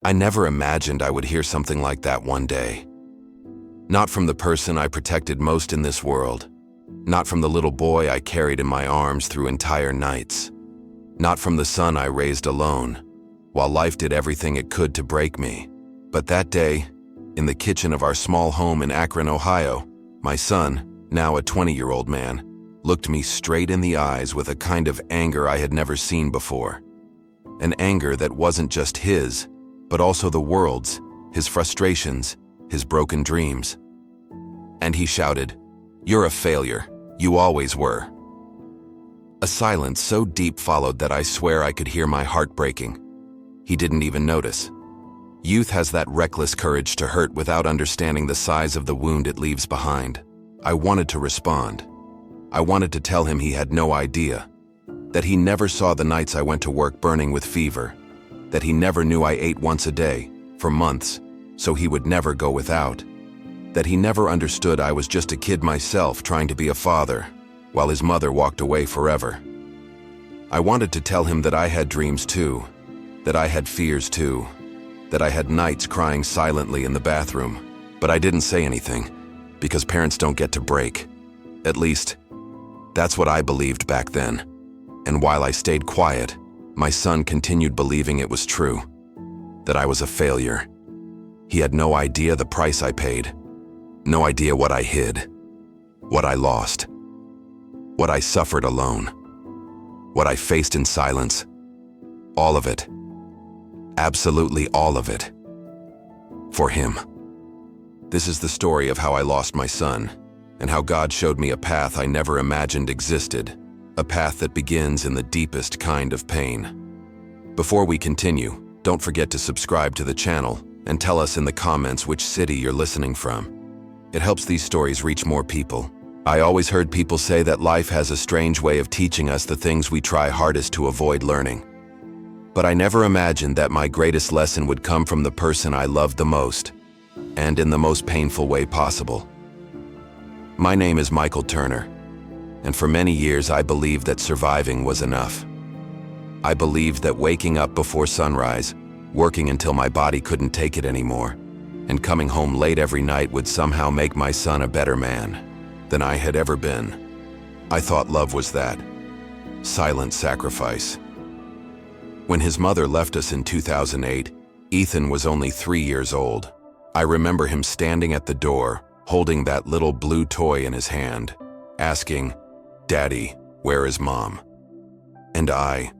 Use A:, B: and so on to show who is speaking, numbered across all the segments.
A: I never imagined I would hear something like that one day. Not from the person I protected most in this world. Not from the little boy I carried in my arms through entire nights. Not from the son I raised alone, while life did everything it could to break me. But that day, in the kitchen of our small home in Akron, Ohio, my son, now a 20-year-old man, looked me straight in the eyes with a kind of anger I had never seen before. An anger that wasn't just his, but also the world's, his frustrations, his broken dreams. And he shouted, "You're a failure. You always were." A silence so deep followed that I swear I could hear my heart breaking. He didn't even notice. Youth has that reckless courage to hurt without understanding the size of the wound it leaves behind. I wanted to respond. I wanted to tell him he had no idea. That he never saw the nights I went to work burning with fever. That he never knew I ate once a day, for months, so he would never go without. That he never understood I was just a kid myself trying to be a father, while his mother walked away forever. I wanted to tell him that I had dreams too, that I had fears too, that I had nights crying silently in the bathroom, but I didn't say anything, because parents don't get to break. At least, that's what I believed back then. And while I stayed quiet, my son continued believing it was true, that I was a failure. He had no idea the price I paid, no idea what I hid, what I lost, what I suffered alone, what I faced in silence. All of it. Absolutely all of it. For him. This is the story of how I lost my son, and how God showed me a path I never imagined existed, a path that begins in the deepest kind of pain. Before we continue, don't forget to subscribe to the channel and tell us in the comments which city you're listening from. It helps these stories reach more people. I always heard people say that life has a strange way of teaching us the things we try hardest to avoid learning. But I never imagined that my greatest lesson would come from the person I loved the most, and in the most painful way possible. My name is Michael Turner, and for many years I believed that surviving was enough. I believed that waking up before sunrise, working until my body couldn't take it anymore, and coming home late every night would somehow make my son a better man than I had ever been. I thought love was that silent sacrifice. When his mother left us in 2008, Ethan was only 3 years old. I remember him standing at the door, holding that little blue toy in his hand, asking, "Daddy, where is Mom?" And I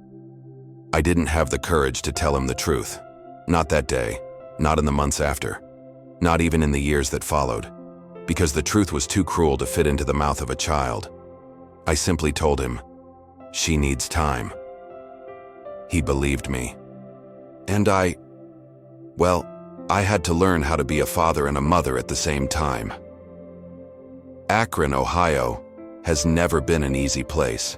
A: didn't have the courage to tell him the truth. Not that day, not in the months after, not even in the years that followed, because the truth was too cruel to fit into the mouth of a child. I simply told him, "She needs time." He believed me. And I had to learn how to be a father and a mother at the same time. Akron, Ohio, has never been an easy place.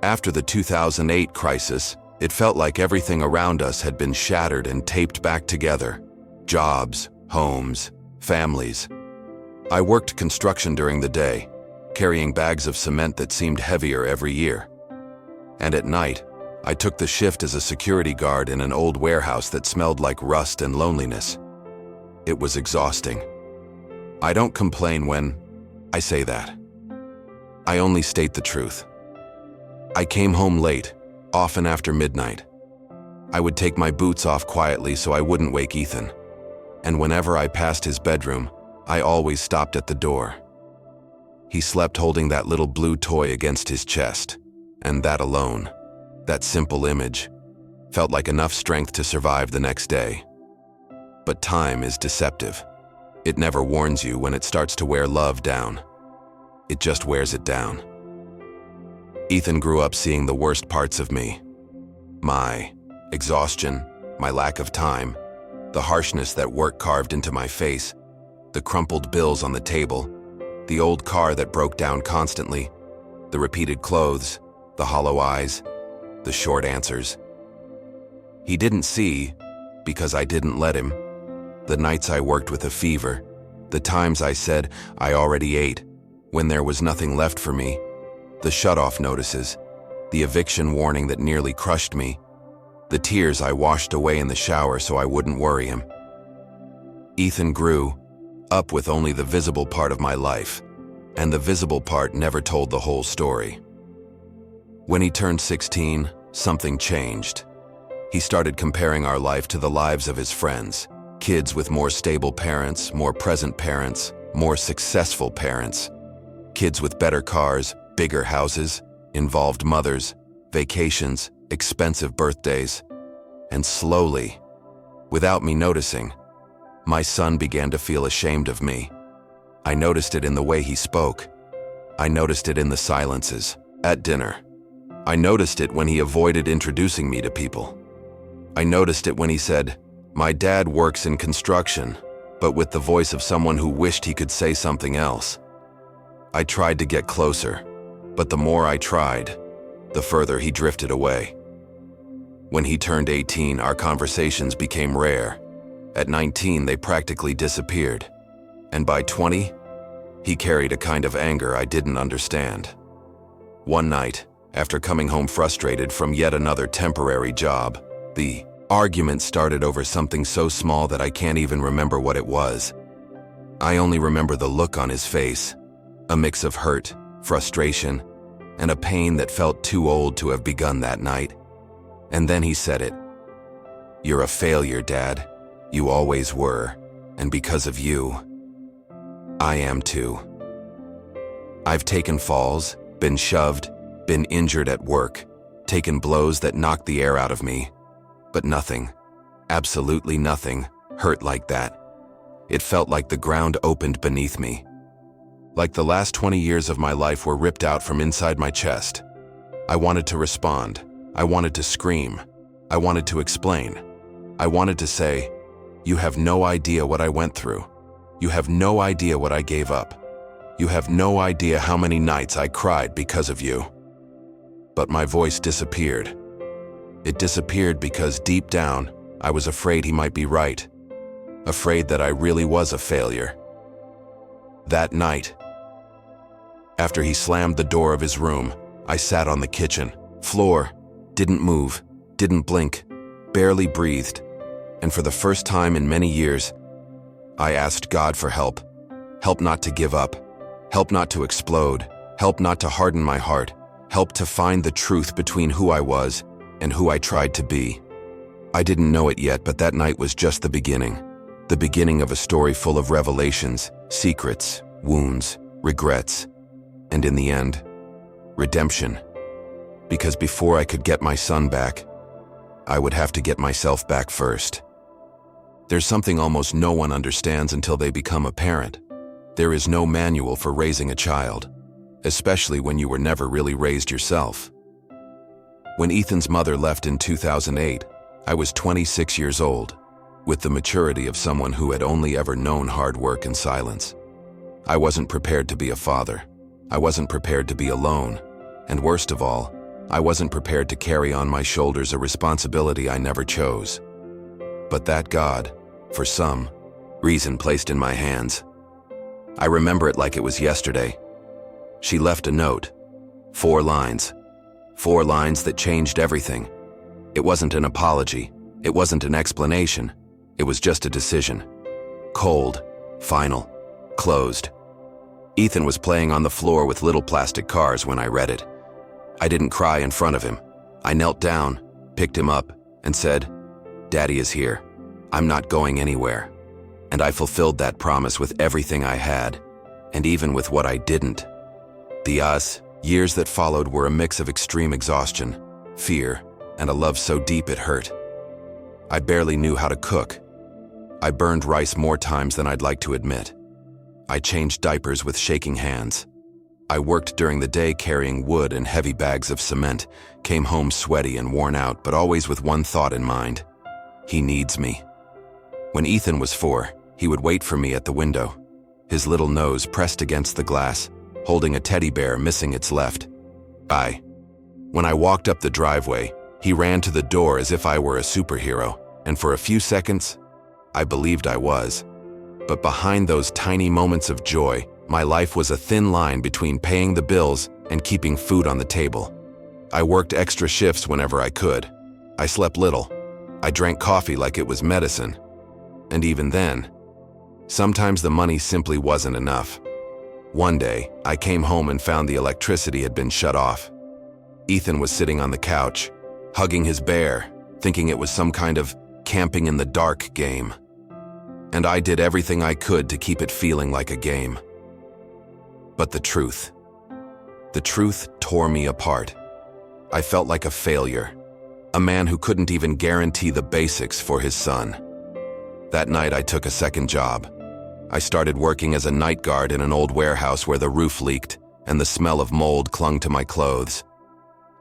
A: After the 2008 crisis, it felt like everything around us had been shattered and taped back together. Jobs, homes, families. I worked construction during the day, carrying bags of cement that seemed heavier every year. And at night, I took the shift as a security guard in an old warehouse that smelled like rust and loneliness. It was exhausting. I don't complain when I say that. I only state the truth. I came home late, often after midnight. I would take my boots off quietly so I wouldn't wake Ethan. And whenever I passed his bedroom, I always stopped at the door. He slept holding that little blue toy against his chest, and that alone, that simple image, felt like enough strength to survive the next day. But time is deceptive. It never warns you when it starts to wear love down. It just wears it down. Ethan grew up seeing the worst parts of me. My exhaustion, my lack of time, the harshness that work carved into my face, the crumpled bills on the table, the old car that broke down constantly, the repeated clothes, the hollow eyes, the short answers. He didn't see, because I didn't let him, the nights I worked with a fever, the times I said I already ate, when there was nothing left for me, the shut-off notices, the eviction warning that nearly crushed me. The tears I washed away in the shower so I wouldn't worry him. Ethan grew up with only the visible part of my life, and the visible part never told the whole story. When he turned 16, something changed. He started comparing our life to the lives of his friends, kids with more stable parents, more present parents, more successful parents, kids with better cars, bigger houses, involved mothers, vacations, expensive birthdays. And slowly, without me noticing, my son began to feel ashamed of me. I noticed it in the way he spoke. I noticed it in the silences, at dinner. I noticed it when he avoided introducing me to people. I noticed it when he said, "My dad works in construction," but with the voice of someone who wished he could say something else. I tried to get closer, but the more I tried, the further he drifted away. When he turned 18, our conversations became rare. At 19, they practically disappeared. And by 20, he carried a kind of anger I didn't understand. One night, after coming home frustrated from yet another temporary job, the argument started over something so small that I can't even remember what it was. I only remember the look on his face, a mix of hurt, frustration, and a pain that felt too old to have begun that night. And then he said it. "You're a failure, Dad. You always were, and because of you, I am too. I've taken falls, been shoved, been injured at work, taken blows that knocked the air out of me, but nothing, absolutely nothing, hurt like that. It felt like the ground opened beneath me. Like the last 20 years of my life were ripped out from inside my chest. I wanted to respond. I wanted to scream. I wanted to explain. I wanted to say, 'You have no idea what I went through. You have no idea what I gave up. You have no idea how many nights I cried because of you.' But my voice disappeared. It disappeared because deep down, I was afraid he might be right. Afraid that I really was a failure. That night, after he slammed the door of his room, I sat on the kitchen floor, didn't move, didn't blink, barely breathed, and for the first time in many years, I asked God for help. Help not to give up. Help not to explode. Help not to harden my heart. Help to find the truth between who I was and who I tried to be. I didn't know it yet, but that night was just the beginning of a story full of revelations, secrets, wounds, regrets, and in the end, redemption. Because before I could get my son back, I would have to get myself back first. There's something almost no one understands until they become a parent. There is no manual for raising a child, especially when you were never really raised yourself. When Ethan's mother left in 2008, I was 26 years old, with the maturity of someone who had only ever known hard work and silence. I wasn't prepared to be a father. I wasn't prepared to be alone. And worst of all, I wasn't prepared to carry on my shoulders a responsibility I never chose. But that God, for some reason, placed in my hands. I remember it like it was yesterday. She left a note. 4 lines. 4 lines that changed everything. It wasn't an apology. It wasn't an explanation. It was just a decision. Cold, final, closed. Ethan was playing on the floor with little plastic cars when I read it. I didn't cry in front of him. I knelt down, picked him up, and said, "Daddy is here. I'm not going anywhere." And I fulfilled that promise with everything I had, and even with what I didn't. The years that followed were a mix of extreme exhaustion, fear, and a love so deep it hurt. I barely knew how to cook. I burned rice more times than I'd like to admit. I changed diapers with shaking hands. I worked during the day carrying wood and heavy bags of cement, came home sweaty and worn out, but always with one thought in mind. He needs me. When Ethan was 4, he would wait for me at the window, his little nose pressed against the glass, holding a teddy bear missing its left eye. When I walked up the driveway, he ran to the door as if I were a superhero, and for a few seconds, I believed I was. But behind those tiny moments of joy, my life was a thin line between paying the bills and keeping food on the table. I worked extra shifts whenever I could. I slept little. I drank coffee like it was medicine. And even then, sometimes the money simply wasn't enough. One day, I came home and found the electricity had been shut off. Ethan was sitting on the couch, hugging his bear, thinking it was some kind of camping in the dark game. And I did everything I could to keep it feeling like a game. But the truth tore me apart. I felt like a failure, a man who couldn't even guarantee the basics for his son. That night I took a second job. I started working as a night guard in an old warehouse where the roof leaked and the smell of mold clung to my clothes.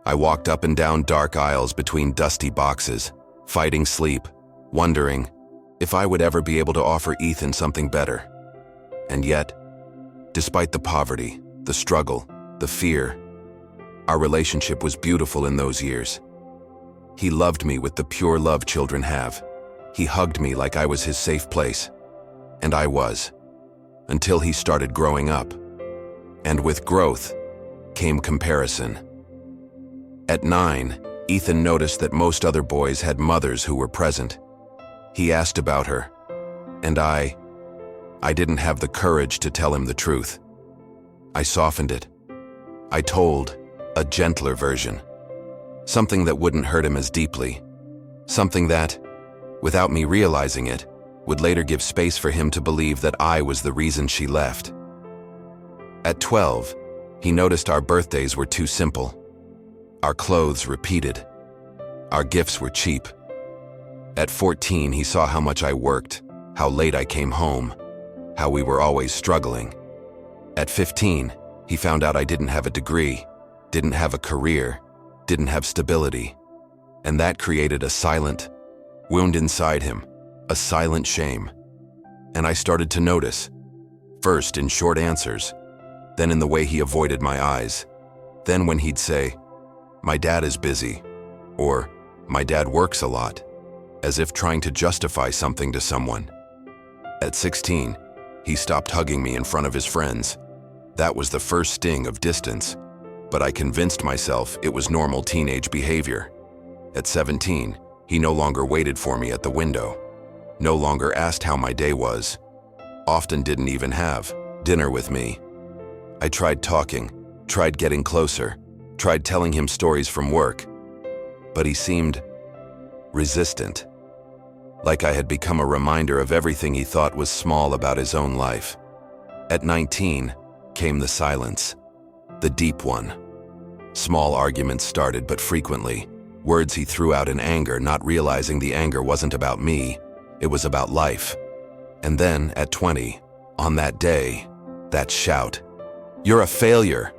A: I walked up and down dark aisles between dusty boxes, fighting sleep, wondering if I would ever be able to offer Ethan something better. And yet, despite the poverty, the struggle, the fear, our relationship was beautiful in those years. He loved me with the pure love children have. He hugged me like I was his safe place. And I was, until he started growing up. And with growth came comparison. At 9, Ethan noticed that most other boys had mothers who were present. He asked about her, and I didn't have the courage to tell him the truth. I softened it. I told a gentler version, something that wouldn't hurt him as deeply, something that, without me realizing it, would later give space for him to believe that I was the reason she left. At 12, he noticed our birthdays were too simple. Our clothes repeated. Our gifts were cheap. At 14, he saw how much I worked, how late I came home, how we were always struggling. At 15, he found out I didn't have a degree, didn't have a career, didn't have stability. And that created a silent wound inside him, a silent shame. And I started to notice, first in short answers, then in the way he avoided my eyes, then when he'd say, "My dad is busy," or "My dad works a lot," as if trying to justify something to someone. At 16, he stopped hugging me in front of his friends. That was the first sting of distance, but I convinced myself it was normal teenage behavior. At 17, he no longer waited for me at the window, no longer asked how my day was, often didn't even have dinner with me. I tried talking, tried getting closer, tried telling him stories from work, but he seemed resistant, like I had become a reminder of everything he thought was small about his own life. At 19 came the silence, the deep one. Small arguments started, but frequently, words he threw out in anger, not realizing the anger wasn't about me, it was about life. And then, at 20, on that day, that shout, "You're a failure!"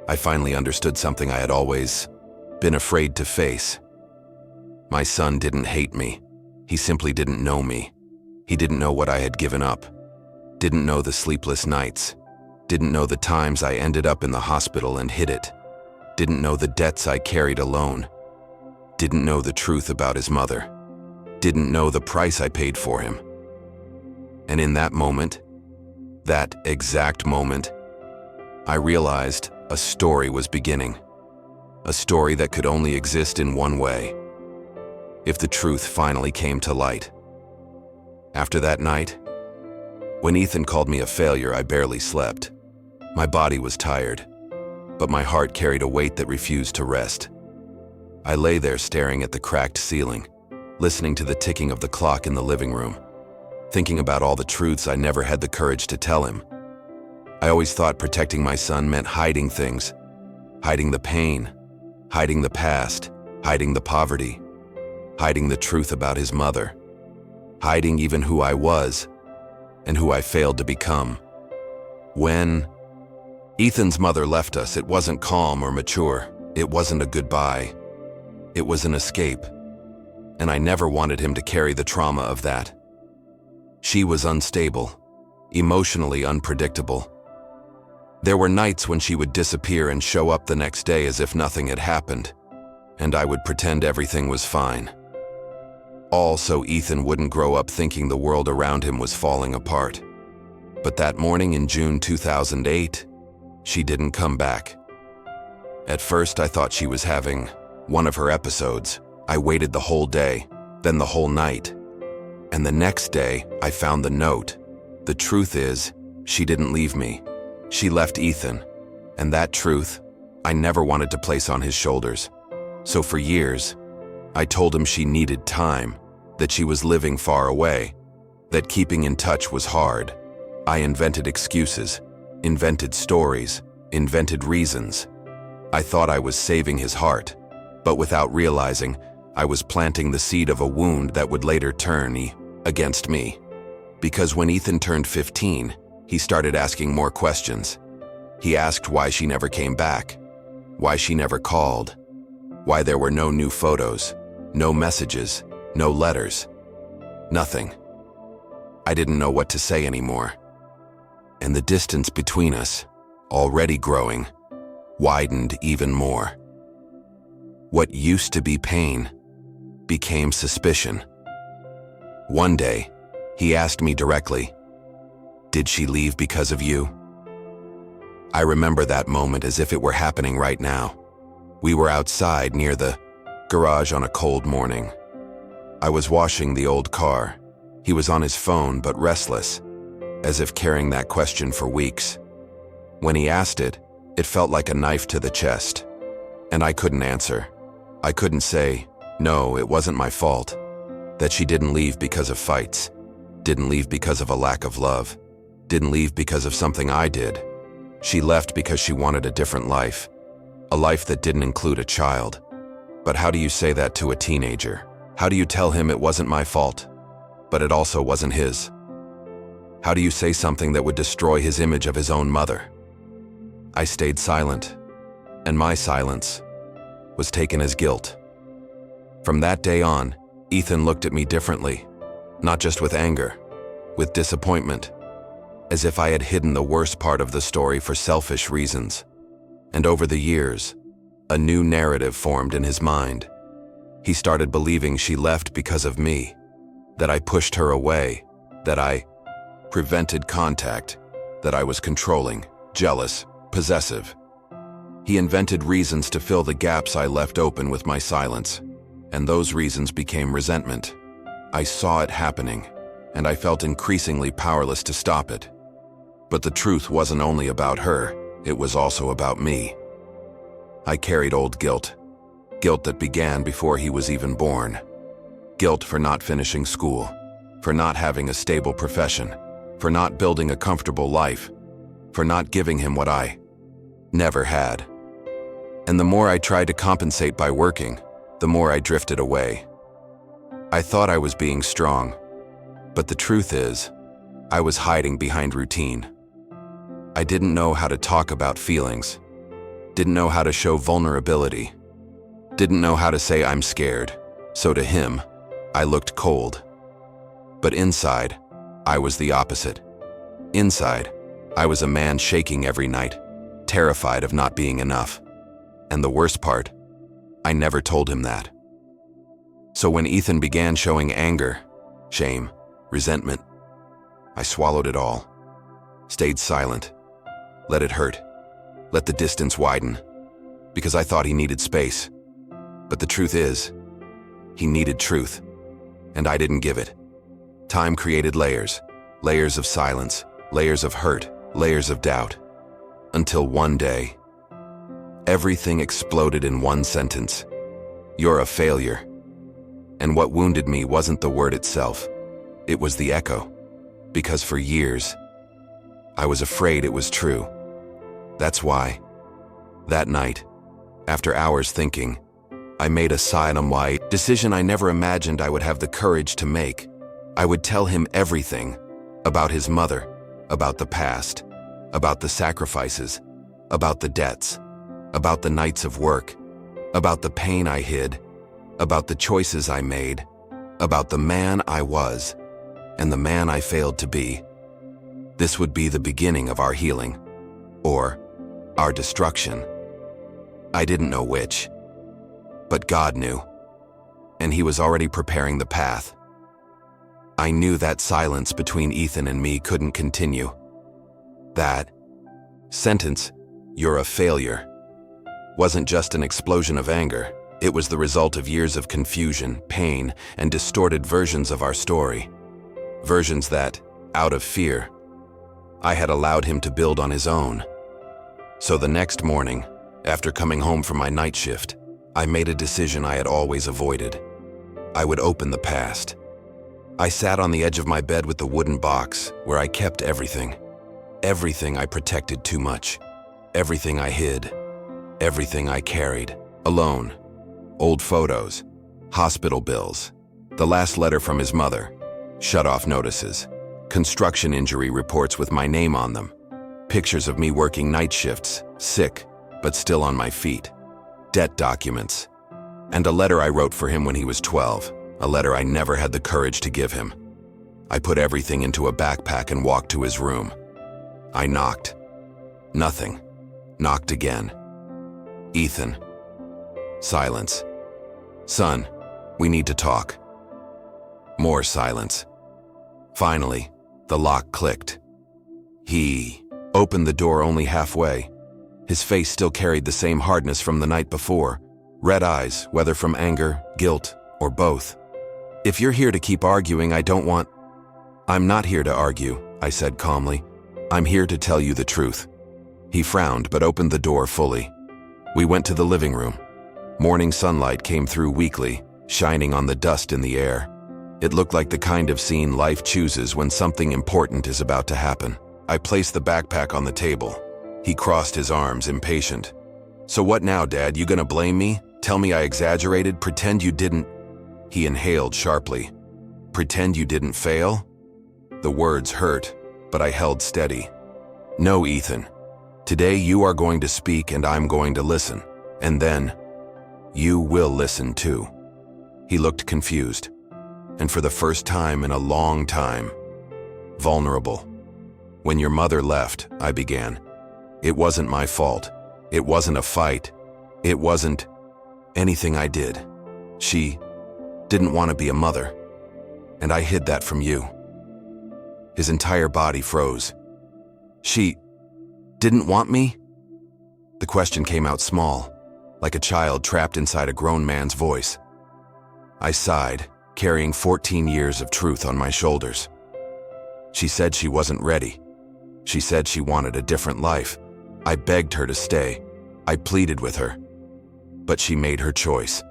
A: I finally understood something I had always been afraid to face. My son didn't hate me. He simply didn't know me. He didn't know what I had given up. Didn't know the sleepless nights. Didn't know the times I ended up in the hospital and hid it. Didn't know the debts I carried alone. Didn't know the truth about his mother. Didn't know the price I paid for him. And in that moment, that exact moment, I realized a story was beginning. A story that could only exist in one way, if the truth finally came to light. After that night, when Ethan called me a failure, I barely slept. My body was tired, but my heart carried a weight that refused to rest. I lay there staring at the cracked ceiling, listening to the ticking of the clock in the living room, thinking about all the truths I never had the courage to tell him. I always thought protecting my son meant hiding things, hiding the pain, hiding the past, hiding the poverty, hiding the truth about his mother, hiding even who I was and who I failed to become. When Ethan's mother left us, it wasn't calm or mature. It wasn't a goodbye. It was an escape, and I never wanted him to carry the trauma of that. She was unstable, emotionally unpredictable. There were nights when she would disappear and show up the next day as if nothing had happened, and I would pretend everything was fine. All so Ethan wouldn't grow up thinking the world around him was falling apart. But that morning in June 2008, she didn't come back. At first, I thought she was having one of her episodes. I waited the whole day, then the whole night. And the next day, I found the note. The truth is, she didn't leave me. She left Ethan. And that truth, I never wanted to place on his shoulders. So for years, I told him she needed time, that she was living far away, that keeping in touch was hard. I invented excuses, invented stories, invented reasons. I thought I was saving his heart, but without realizing, I was planting the seed of a wound that would later turn against me. Because when Ethan turned 15, he started asking more questions. He asked why she never came back, why she never called, why there were no new photos, no messages, no letters, nothing. I didn't know what to say anymore. And the distance between us, already growing, widened even more. What used to be pain became suspicion. One day, he asked me directly, "Did she leave because of you?" I remember that moment as if it were happening right now. We were outside near the garage on a cold morning. I was washing the old car. He was on his phone but restless, as if carrying that question for weeks. When he asked it, it felt like a knife to the chest. And I couldn't answer. I couldn't say, no, it wasn't my fault. That she didn't leave because of fights. Didn't leave because of a lack of love. Didn't leave because of something I did. She left because she wanted a different life. A life that didn't include a child. But how do you say that to a teenager? How do you tell him it wasn't my fault, but it also wasn't his? How do you say something that would destroy his image of his own mother? I stayed silent, and my silence was taken as guilt. From that day on, Ethan looked at me differently, not just with anger, with disappointment, as if I had hidden the worst part of the story for selfish reasons. And over the years, a new narrative formed in his mind. He started believing she left because of me, that I pushed her away, that I prevented contact, that I was controlling, jealous, possessive. He invented reasons to fill the gaps I left open with my silence, and those reasons became resentment. I saw it happening, and I felt increasingly powerless to stop it. But the truth wasn't only about her, it was also about me. I carried old guilt. Guilt that began before he was even born. Guilt for not finishing school, for not having a stable profession, for not building a comfortable life, for not giving him what I never had. And the more I tried to compensate by working, the more I drifted away. I thought I was being strong, but the truth is, I was hiding behind routine. I didn't know how to talk about feelings, didn't know how to show vulnerability, didn't know how to say I'm scared, so to him, I looked cold. But inside, I was the opposite. Inside, I was a man shaking every night, terrified of not being enough. And the worst part, I never told him that. So when Ethan began showing anger, shame, resentment, I swallowed it all, stayed silent, let it hurt, let the distance widen, because I thought he needed space. But the truth is, he needed truth, and I didn't give it. Time created layers, layers of silence, layers of hurt, layers of doubt, until one day, everything exploded in one sentence. You're a failure. And what wounded me wasn't the word itself, it was the echo. Because for years, I was afraid it was true. That's why, that night, after hours thinking, I made a silent decision I never imagined I would have the courage to make. I would tell him everything about his mother, about the past, about the sacrifices, about the debts, about the nights of work, about the pain I hid, about the choices I made, about the man I was, and the man I failed to be. This would be the beginning of our healing, or our destruction. I didn't know which, but God knew, and He was already preparing the path. I knew that silence between Ethan and me couldn't continue. That sentence, "You're a failure," wasn't just an explosion of anger, It was the result of years of confusion, pain, and distorted versions of our story. Versions that, out of fear, I had allowed him to build on his own. So the next morning, after coming home from my night shift, I made a decision I had always avoided. I would open the past. I sat on the edge of my bed with the wooden box where I kept everything. Everything I protected too much. Everything I hid. Everything I carried. Alone. Old photos. Hospital bills. The last letter from his mother. Shut-off notices. Construction injury reports with my name on them. Pictures of me working night shifts, sick, but still on my feet. Debt documents. And a letter I wrote for him when he was 12. A letter I never had the courage to give him. I put everything into a backpack and walked to his room. I knocked. Nothing. Knocked again. Ethan. Silence. Son, we need to talk. More silence. Finally, the lock clicked. He opened the door only halfway. His face still carried the same hardness from the night before. Red eyes, whether from anger, guilt, or both. If you're here to keep arguing, I don't want... I'm not here to argue, I said calmly. I'm here to tell you the truth. He frowned but opened the door fully. We went to the living room. Morning sunlight came through weakly, shining on the dust in the air. It looked like the kind of scene life chooses when something important is about to happen. I placed the backpack on the table. He crossed his arms, impatient. So what now, Dad? You gonna blame me? Tell me I exaggerated? Pretend you didn't... He inhaled sharply. Pretend you didn't fail? The words hurt, but I held steady. No, Ethan. Today you are going to speak and I'm going to listen. And then, you will listen too. He looked confused. And for the first time in a long time, vulnerable. When your mother left, I began. It wasn't my fault. It wasn't a fight. It wasn't anything I did. She didn't want to be a mother. And I hid that from you. His entire body froze. She didn't want me? The question came out small, like a child trapped inside a grown man's voice. I sighed, carrying 14 years of truth on my shoulders. She said she wasn't ready. She said she wanted a different life. I begged her to stay. I pleaded with her. But she made her choice.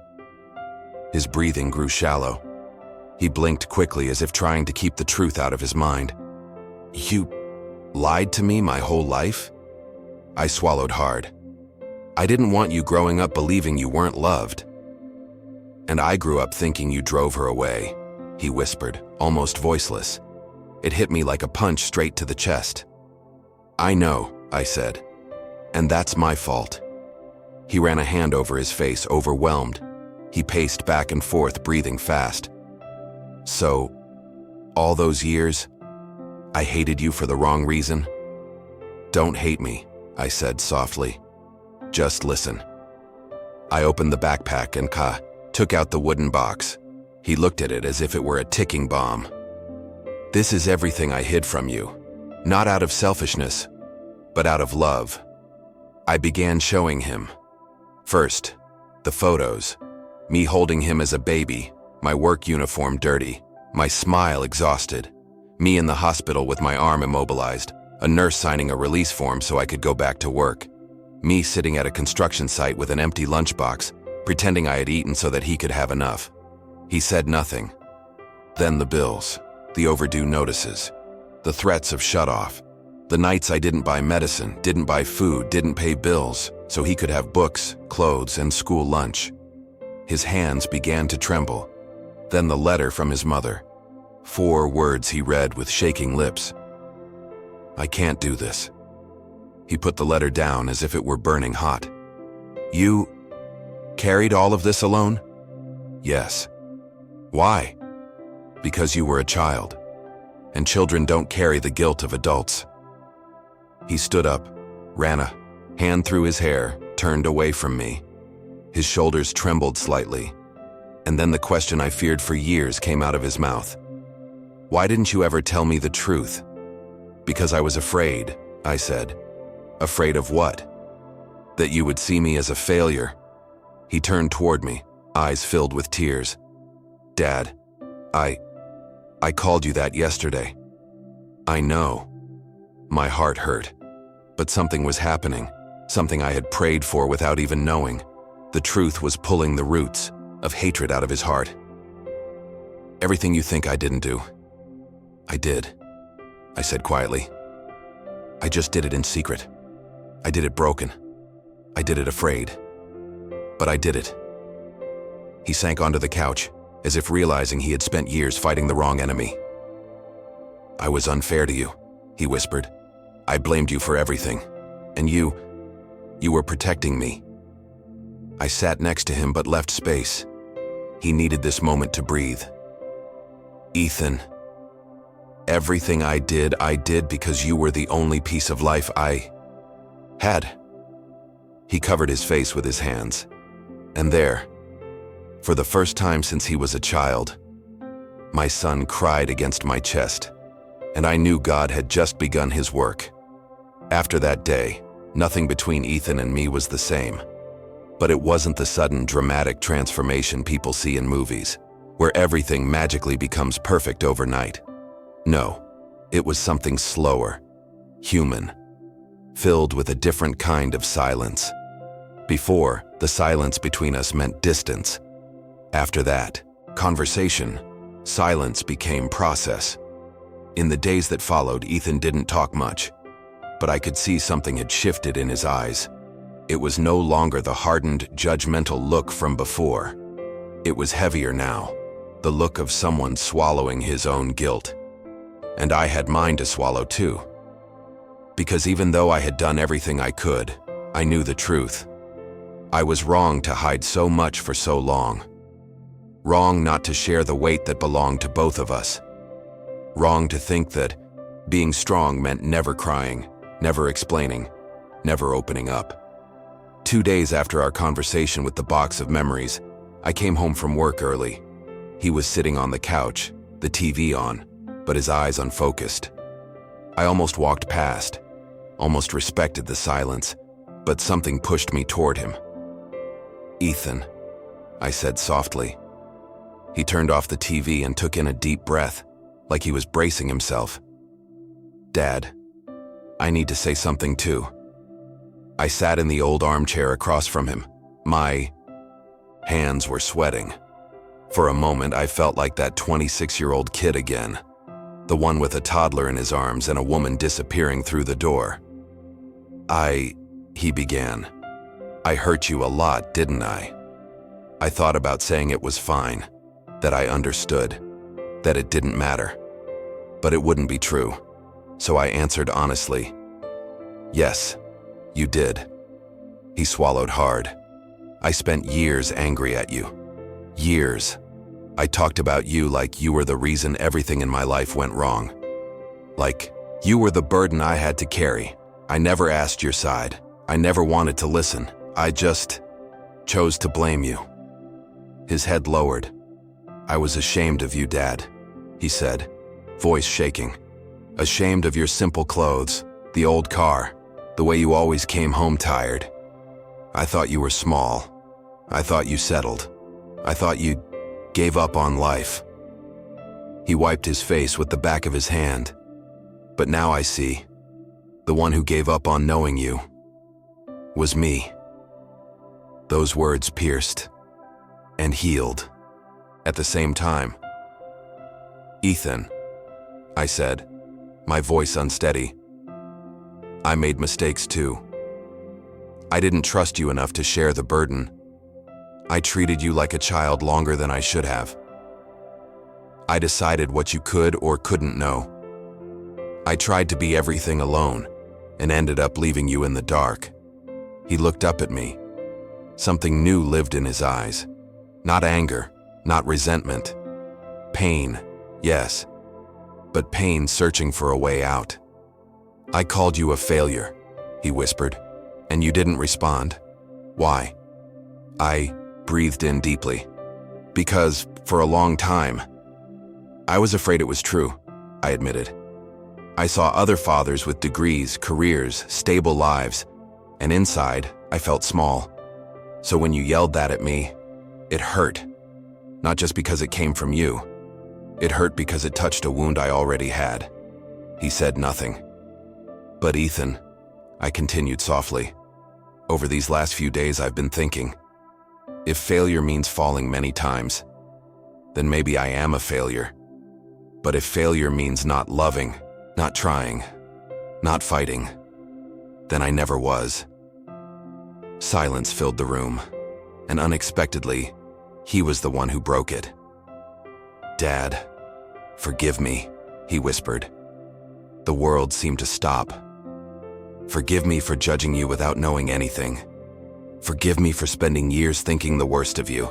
A: His breathing grew shallow. He blinked quickly as if trying to keep the truth out of his mind. You lied to me my whole life? I swallowed hard. I didn't want you growing up believing you weren't loved. And I grew up thinking you drove her away, he whispered, almost voiceless. It hit me like a punch straight to the chest. I know, I said. And that's my fault. He ran a hand over his face, overwhelmed. He paced back and forth, breathing fast. So, all those years, I hated you for the wrong reason? Don't hate me, I said softly. Just listen. I opened the backpack and took out the wooden box. He looked at it as if it were a ticking bomb. This is everything I hid from you. Not out of selfishness, but out of love. I began showing him. First, the photos. Me holding him as a baby, my work uniform dirty, my smile exhausted. Me in the hospital with my arm immobilized, a nurse signing a release form so I could go back to work. Me sitting at a construction site with an empty lunchbox, pretending I had eaten so that he could have enough. He said nothing. Then the bills, the overdue notices, the threats of shut-off, the nights I didn't buy medicine, didn't buy food, didn't pay bills, so he could have books, clothes, and school lunch. His hands began to tremble. Then the letter from his mother. 4 words he read with shaking lips. I can't do this. He put the letter down as if it were burning hot. You carried all of this alone? Yes. Why? Because you were a child, and children don't carry the guilt of adults. He stood up, ran a hand through his hair, turned away from me. His shoulders trembled slightly, and then the question I feared for years came out of his mouth. Why didn't you ever tell me the truth? Because I was afraid, I said. Afraid of what? That you would see me as a failure. He turned toward me, eyes filled with tears. "Dad, I called you that yesterday." "I know." My heart hurt. But something was happening, something I had prayed for without even knowing. The truth was pulling the roots of hatred out of his heart. "Everything you think I didn't do, I did," I said quietly. "I just did it in secret. I did it broken. I did it afraid. But I did it." He sank onto the couch, as if realizing he had spent years fighting the wrong enemy. "I was unfair to you," he whispered. "I blamed you for everything. And you were protecting me." I sat next to him but left space. He needed this moment to breathe. "Ethan, everything I did because you were the only piece of life I had." He covered his face with his hands. And there, for the first time since he was a child, my son cried against my chest, and I knew God had just begun his work. After that day, nothing between Ethan and me was the same. But it wasn't the sudden dramatic transformation people see in movies, where everything magically becomes perfect overnight. No, it was something slower, human, filled with a different kind of silence. Before, the silence between us meant distance. After that, conversation, silence became process. In the days that followed, Ethan didn't talk much, but I could see something had shifted in his eyes. It was no longer the hardened, judgmental look from before. It was heavier now, the look of someone swallowing his own guilt. And I had mine to swallow too. Because even though I had done everything I could, I knew the truth. I was wrong to hide so much for so long. Wrong not to share the weight that belonged to both of us. Wrong to think that being strong meant never crying, never explaining, never opening up. 2 days after our conversation with the box of memories, I came home from work early. He was sitting on the couch, the TV on, but his eyes unfocused. I almost walked past, almost respected the silence, but something pushed me toward him. "Ethan," I said softly. He turned off the TV and took in a deep breath, like he was bracing himself. "Dad, I need to say something too." I sat in the old armchair across from him. My hands were sweating. For a moment, I felt like that 26-year-old kid again, the one with a toddler in his arms and a woman disappearing through the door. He began. "I hurt you a lot, didn't I?" I thought about saying it was fine, that I understood, that it didn't matter. But it wouldn't be true, so I answered honestly. "Yes, you did." He swallowed hard. "I spent years angry at you. Years. I talked about you like you were the reason everything in my life went wrong. Like you were the burden I had to carry. I never asked your side. I never wanted to listen. I just chose to blame you." His head lowered. "I was ashamed of you, Dad," he said, voice shaking. "Ashamed of your simple clothes, the old car, the way you always came home tired. I thought you were small. I thought you settled. I thought you gave up on life." He wiped his face with the back of his hand. "But now I see. The one who gave up on knowing you was me." Those words pierced and healed at the same time. "Ethan," I said, my voice unsteady. "I made mistakes too. I didn't trust you enough to share the burden. I treated you like a child longer than I should have. I decided what you could or couldn't know. I tried to be everything alone and ended up leaving you in the dark." He looked up at me. Something new lived in his eyes. Not anger, not resentment. Pain, yes, but pain searching for a way out. "I called you a failure," he whispered, "and you didn't respond. Why?" I breathed in deeply. "Because, for a long time, I was afraid it was true," I admitted. "I saw other fathers with degrees, careers, stable lives, and inside, I felt small. So when you yelled that at me, it hurt. Not just because it came from you. It hurt because it touched a wound I already had." He said nothing. "But Ethan," I continued softly, "over these last few days I've been thinking, if failure means falling many times, then maybe I am a failure. But if failure means not loving, not trying, not fighting, then I never was." Silence filled the room, and unexpectedly, he was the one who broke it. "Dad, forgive me," he whispered. The world seemed to stop. "Forgive me for judging you without knowing anything. Forgive me for spending years thinking the worst of you.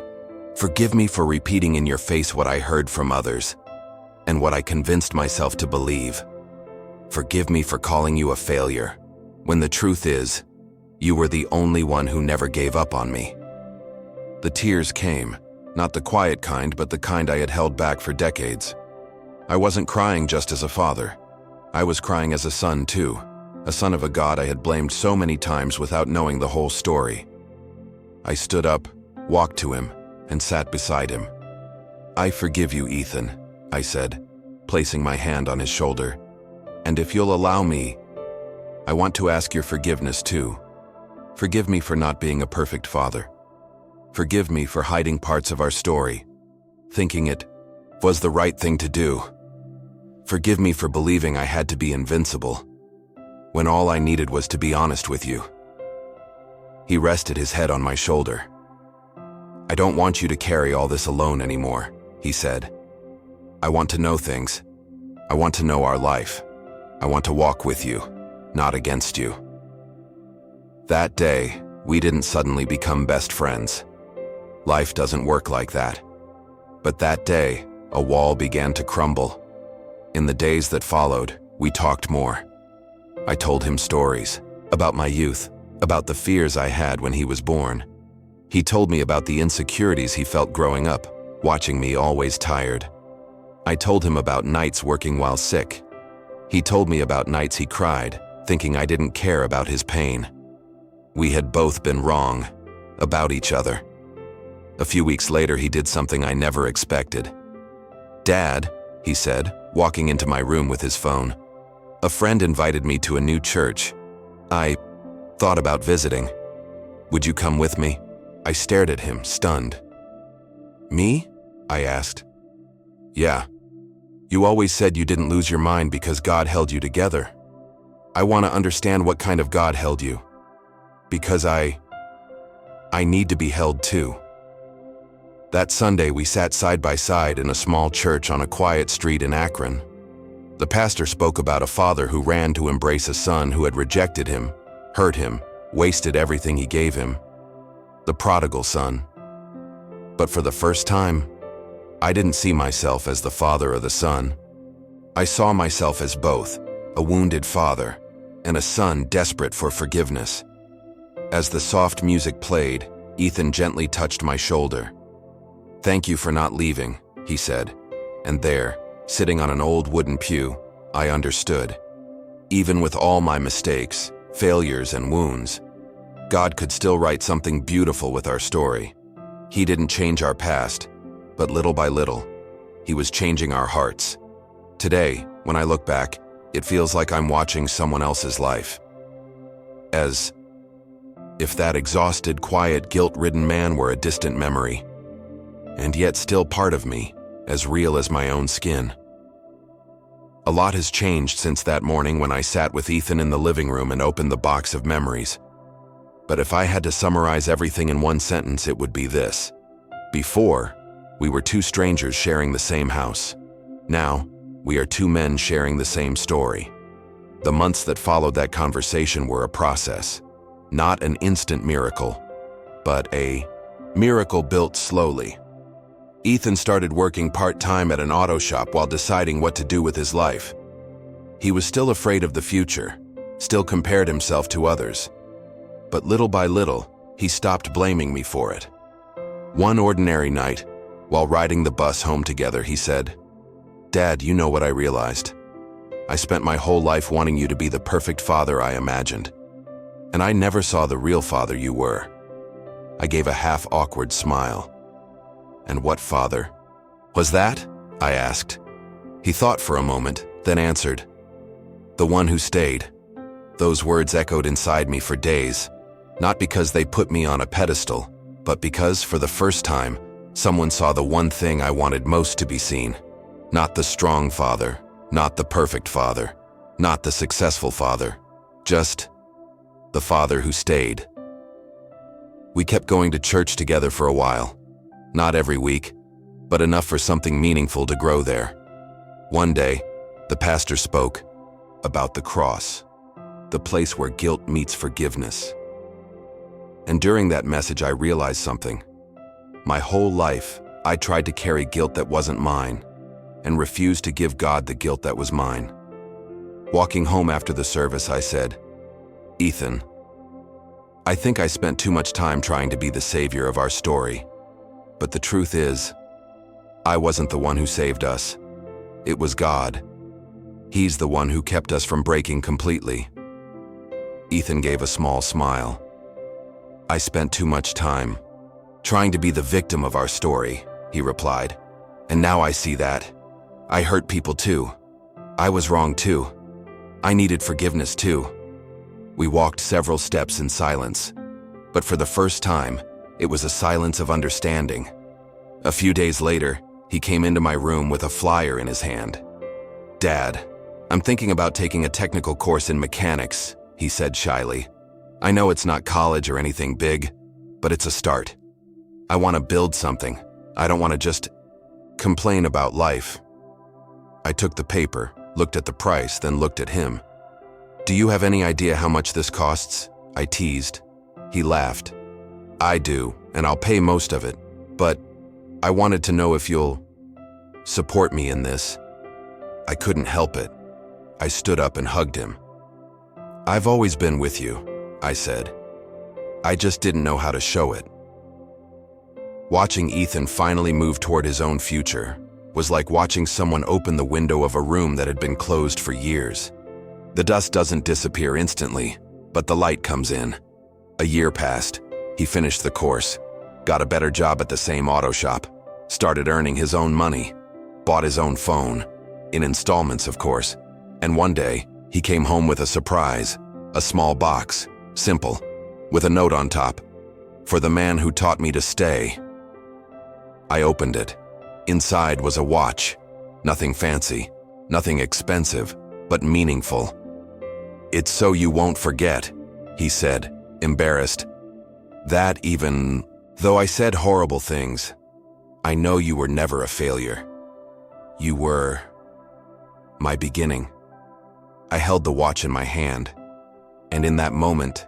A: Forgive me for repeating in your face what I heard from others, and what I convinced myself to believe. Forgive me for calling you a failure, when the truth is, you were the only one who never gave up on me." The tears came, not the quiet kind, but the kind I had held back for decades. I wasn't crying just as a father. I was crying as a son too, a son of a God I had blamed so many times without knowing the whole story. I stood up, walked to him, and sat beside him. "I forgive you, Ethan," I said, placing my hand on his shoulder. "And if you'll allow me, I want to ask your forgiveness too. Forgive me for not being a perfect father. Forgive me for hiding parts of our story, thinking it was the right thing to do. Forgive me for believing I had to be invincible, when all I needed was to be honest with you." He rested his head on my shoulder. "I don't want you to carry all this alone anymore," he said. "I want to know things. I want to know our life. I want to walk with you, not against you." That day, we didn't suddenly become best friends. Life doesn't work like that. But that day, a wall began to crumble. In the days that followed, we talked more. I told him stories about my youth, about the fears I had when he was born. He told me about the insecurities he felt growing up, watching me always tired. I told him about nights working while sick. He told me about nights he cried, thinking I didn't care about his pain. We had both been wrong about each other. A few weeks later, he did something I never expected. "Dad," he said, walking into my room with his phone, "a friend invited me to a new church. I thought about visiting. Would you come with me?" I stared at him, stunned. "Me?" I asked. "Yeah. You always said you didn't lose your mind because God held you together. I want to understand what kind of God held you. Because I need to be held too." That Sunday, we sat side by side in a small church on a quiet street in Akron. The pastor spoke about a father who ran to embrace a son who had rejected him, hurt him, wasted everything he gave him. The prodigal son. But for the first time, I didn't see myself as the father or the son. I saw myself as both, a wounded father and a son desperate for forgiveness. As the soft music played, Ethan gently touched my shoulder. "Thank you for not leaving," he said. And there, sitting on an old wooden pew, I understood. Even with all my mistakes, failures, and wounds, God could still write something beautiful with our story. He didn't change our past, but little by little, He was changing our hearts. Today, when I look back, it feels like I'm watching someone else's life. As if that exhausted, quiet, guilt-ridden man were a distant memory, and yet still part of me, as real as my own skin. A lot has changed since that morning when I sat with Ethan in the living room and opened the box of memories. But if I had to summarize everything in one sentence, it would be this. Before, we were two strangers sharing the same house. Now, we are two men sharing the same story. The months that followed that conversation were a process. Not an instant miracle, but a miracle built slowly. Ethan started working part-time at an auto shop while deciding what to do with his life. He was still afraid of the future, still compared himself to others. But little by little, he stopped blaming me for it. One ordinary night, while riding the bus home together, he said, "Dad, you know what I realized? I spent my whole life wanting you to be the perfect father I imagined. And I never saw the real father you were. I gave a half-awkward smile. "And what father was that?" I asked. He thought for a moment, then answered, "The one who stayed." Those words echoed inside me for days, not because they put me on a pedestal, but because, for the first time, someone saw the one thing I wanted most to be seen. Not the strong father, not the perfect father, not the successful father, just the father who stayed. We kept going to church together for a while. Not every week, but enough for something meaningful to grow there. One day, the pastor spoke about the cross, the place where guilt meets forgiveness. And during that message, I realized something. My whole life, I tried to carry guilt that wasn't mine, and refused to give God the guilt that was mine. Walking home after the service, I said, "Ethan, I think I spent too much time trying to be the savior of our story. But the truth is, I wasn't the one who saved us. It was God. He's the one who kept us from breaking completely." Ethan gave a small smile. "I spent too much time trying to be the victim of our story," he replied. "And now I see that. I hurt people too. I was wrong too. I needed forgiveness too." We walked several steps in silence, but for the first time, it was a silence of understanding. A few days later, he came into my room with a flyer in his hand. "Dad, I'm thinking about taking a technical course in mechanics," he said shyly. "I know it's not college or anything big, but it's a start. I want to build something. I don't want to just complain about life." I took the paper, looked at the price, then looked at him. "Do you have any idea how much this costs?" I teased. He laughed. "I do, and I'll pay most of it, but I wanted to know if you'll support me in this." I couldn't help it. I stood up and hugged him. "I've always been with you," I said. "I just didn't know how to show it." Watching Ethan finally move toward his own future was like watching someone open the window of a room that had been closed for years. The dust doesn't disappear instantly, but the light comes in. A year passed. He finished the course, got a better job at the same auto shop, started earning his own money, bought his own phone, in installments of course, and one day he came home with a surprise, a small box, simple, with a note on top, "For the man who taught me to stay." I opened it. Inside was a watch, nothing fancy, nothing expensive, but meaningful. "It's so you won't forget," he said, embarrassed. "That even though I said horrible things, I know you were never a failure. You were my beginning." I held the watch in my hand, and in that moment,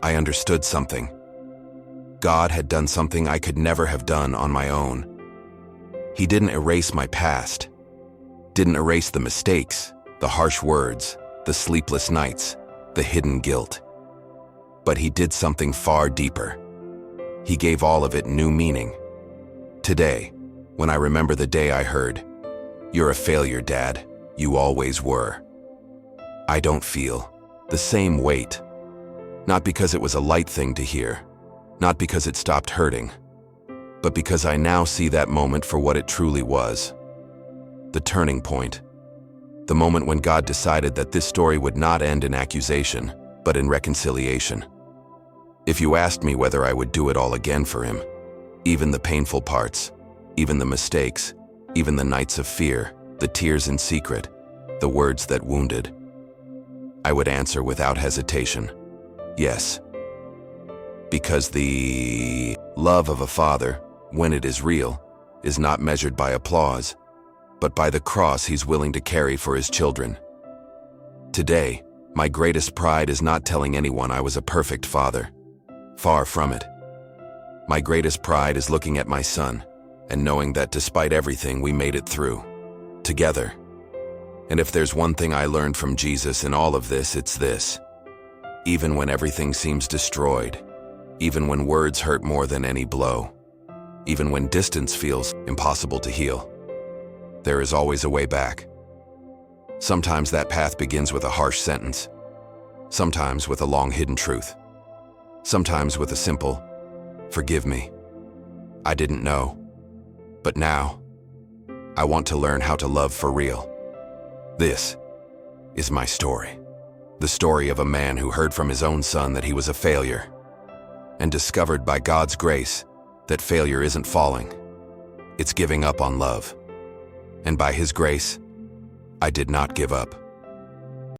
A: I understood something. God had done something I could never have done on my own. He didn't erase my past, didn't erase the mistakes, the harsh words, the sleepless nights, the hidden guilt. But he did something far deeper. He gave all of it new meaning. Today, when I remember the day I heard, "You're a failure, Dad. You always were," I don't feel the same weight. Not because it was a light thing to hear, not because it stopped hurting, but because I now see that moment for what it truly was. The turning point. The moment when God decided that this story would not end in accusation, but in reconciliation. If you asked me whether I would do it all again for him, even the painful parts, even the mistakes, even the nights of fear, the tears in secret, the words that wounded, I would answer without hesitation, yes. Because the love of a father, when it is real, is not measured by applause, but by the cross he's willing to carry for his children. Today, my greatest pride is not telling anyone I was a perfect father. Far from it. My greatest pride is looking at my son and knowing that despite everything, we made it through, together. And if there's one thing I learned from Jesus in all of this, it's this. Even when everything seems destroyed, even when words hurt more than any blow, even when distance feels impossible to heal, there is always a way back. Sometimes that path begins with a harsh sentence, sometimes with a long hidden truth, sometimes with a simple, Forgive me. I didn't know. But now, I want to learn how to love for real. This is my story. The story of a man who heard from his own son that he was a failure and discovered by God's grace that failure isn't falling. It's giving up on love. And by His grace, I did not give up.